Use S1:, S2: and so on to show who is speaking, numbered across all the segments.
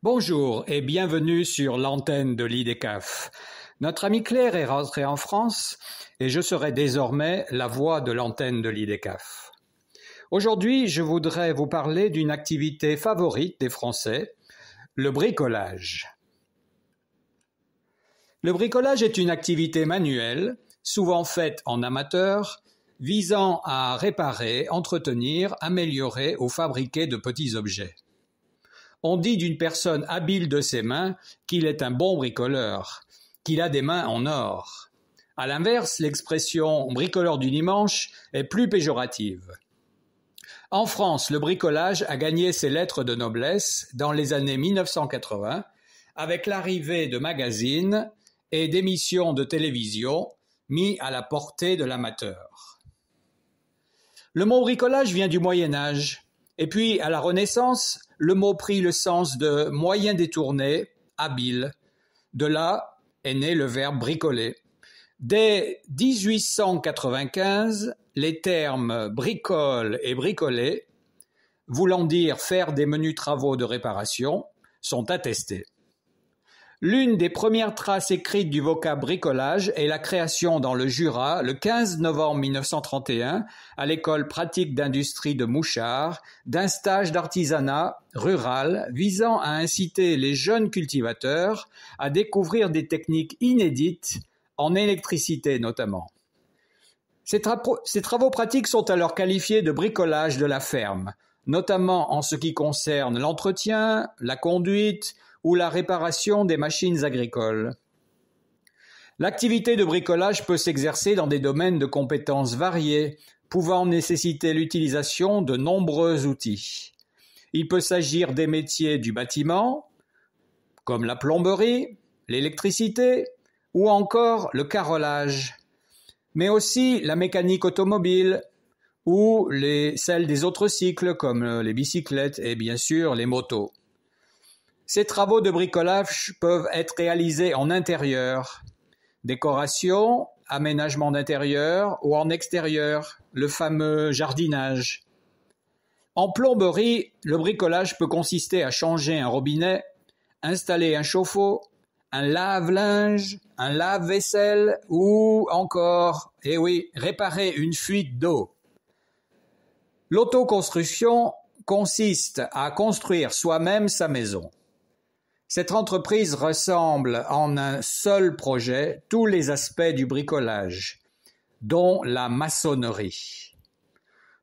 S1: Bonjour et bienvenue sur l'antenne de l'IDECAF. Notre ami Claire est rentré en France et je serai désormais la voix de l'antenne de l'IDECAF. Aujourd'hui, je voudrais vous parler d'une activité favorite des Français, le bricolage. Le bricolage est une activité manuelle, souvent faite en amateur, visant à réparer, entretenir, améliorer ou fabriquer de petits objets. On dit d'une personne habile de ses mains qu'il est un bon bricoleur, qu'il a des mains en or. À l'inverse, l'expression bricoleur du dimanche est plus péjorative. En France, le bricolage a gagné ses lettres de noblesse dans les années 1980 avec l'arrivée de magazines et d'émissions de télévision mis à la portée de l'amateur. Le mot bricolage vient du Moyen Âge, et puis à la Renaissance, le mot prit le sens de moyen détourné, habile. De là est né le verbe bricoler. Dès 1895, les termes bricole et bricoler, voulant dire faire des menus travaux de réparation, sont attestés. L'une des premières traces écrites du vocable bricolage est la création dans le Jura, le 15 novembre 1931, à l'école pratique d'industrie de Mouchard, d'un stage d'artisanat rural visant à inciter les jeunes cultivateurs à découvrir des techniques inédites, en électricité notamment. Ces travaux pratiques sont alors qualifiés de bricolage de la ferme, notamment en ce qui concerne l'entretien, la conduite, ou la réparation des machines agricoles. L'activité de bricolage peut s'exercer dans des domaines de compétences variés, pouvant nécessiter l'utilisation de nombreux outils. Il peut s'agir des métiers du bâtiment, comme la plomberie, l'électricité ou encore le carrelage, mais aussi la mécanique automobile ou celle des autres cycles comme les bicyclettes et bien sûr les motos. Ces travaux de bricolage peuvent être réalisés en intérieur, décoration, aménagement d'intérieur ou en extérieur, le fameux jardinage. En plomberie, le bricolage peut consister à changer un robinet, installer un chauffe-eau, un lave-linge, un lave-vaisselle ou encore, réparer une fuite d'eau. L'autoconstruction consiste à construire soi-même sa maison. Cette entreprise ressemble en un seul projet tous les aspects du bricolage, dont la maçonnerie.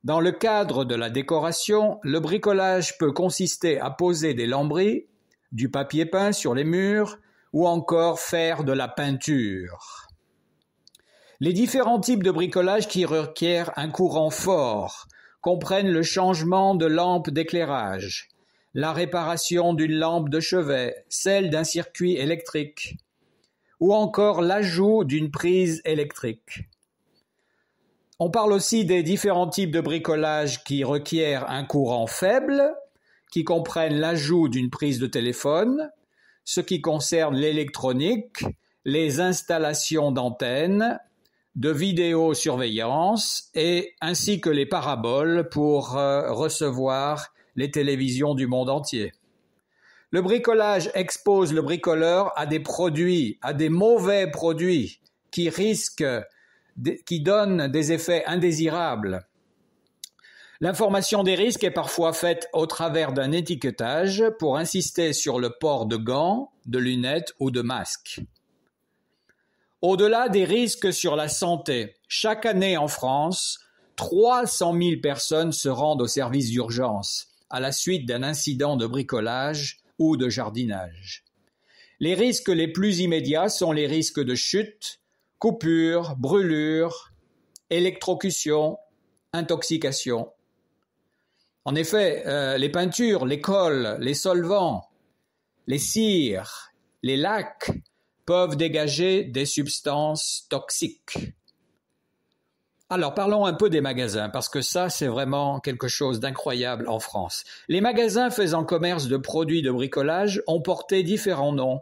S1: Dans le cadre de la décoration, le bricolage peut consister à poser des lambris, du papier peint sur les murs ou encore faire de la peinture. Les différents types de bricolage qui requièrent un courant fort comprennent le changement de lampe d'éclairage, la réparation d'une lampe de chevet, celle d'un circuit électrique, ou encore l'ajout d'une prise électrique. On parle aussi des différents types de bricolage qui requièrent un courant faible, qui comprennent l'ajout d'une prise de téléphone, ce qui concerne l'électronique, les installations d'antennes, de vidéosurveillance ainsi que les paraboles pour recevoir les télévisions du monde entier. Le bricolage expose le bricoleur à des produits, à des mauvais produits qui donnent des effets indésirables. L'information des risques est parfois faite au travers d'un étiquetage pour insister sur le port de gants, de lunettes ou de masques. Au-delà des risques sur la santé, chaque année en France, 300 000 personnes se rendent au service d'urgence à la suite d'un incident de bricolage ou de jardinage. Les risques les plus immédiats sont les risques de chute, coupure, brûlure, électrocution, intoxication. En effet, les peintures, les cols, les solvants, les cires, les lacs peuvent dégager des substances toxiques. Alors, parlons un peu des magasins, parce que ça, c'est vraiment quelque chose d'incroyable en France. Les magasins faisant commerce de produits de bricolage ont porté différents noms.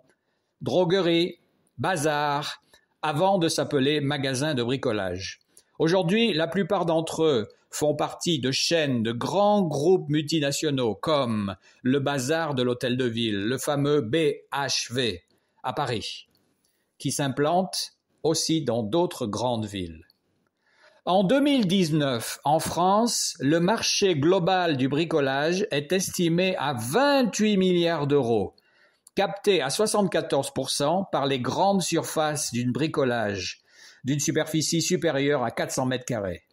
S1: Droguerie, bazar, avant de s'appeler magasin de bricolage. Aujourd'hui, la plupart d'entre eux font partie de chaînes de grands groupes multinationaux comme le Bazar de l'Hôtel de Ville, le fameux BHV à Paris, qui s'implantent aussi dans d'autres grandes villes. En 2019, en France, le marché global du bricolage est estimé à 28 milliards d'euros, capté à 74% par les grandes surfaces d'une bricolage d'une superficie supérieure à 400 mètres carrés.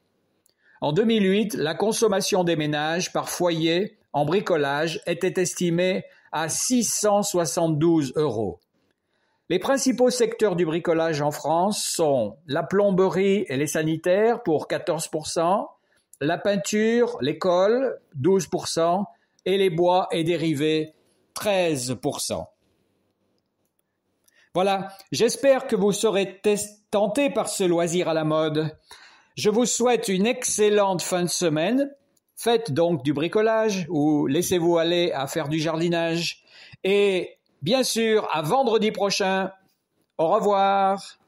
S1: En 2008, la consommation des ménages par foyer en bricolage était estimée à 672 €. Les principaux secteurs du bricolage en France sont la plomberie et les sanitaires pour 14%, la peinture, l'école 12% et les bois et dérivés 13%. Voilà, j'espère que vous serez tenté par ce loisir à la mode. Je vous souhaite une excellente fin de semaine. Faites donc du bricolage ou laissez-vous aller à faire du jardinage. Et bien sûr, à vendredi prochain. Au revoir.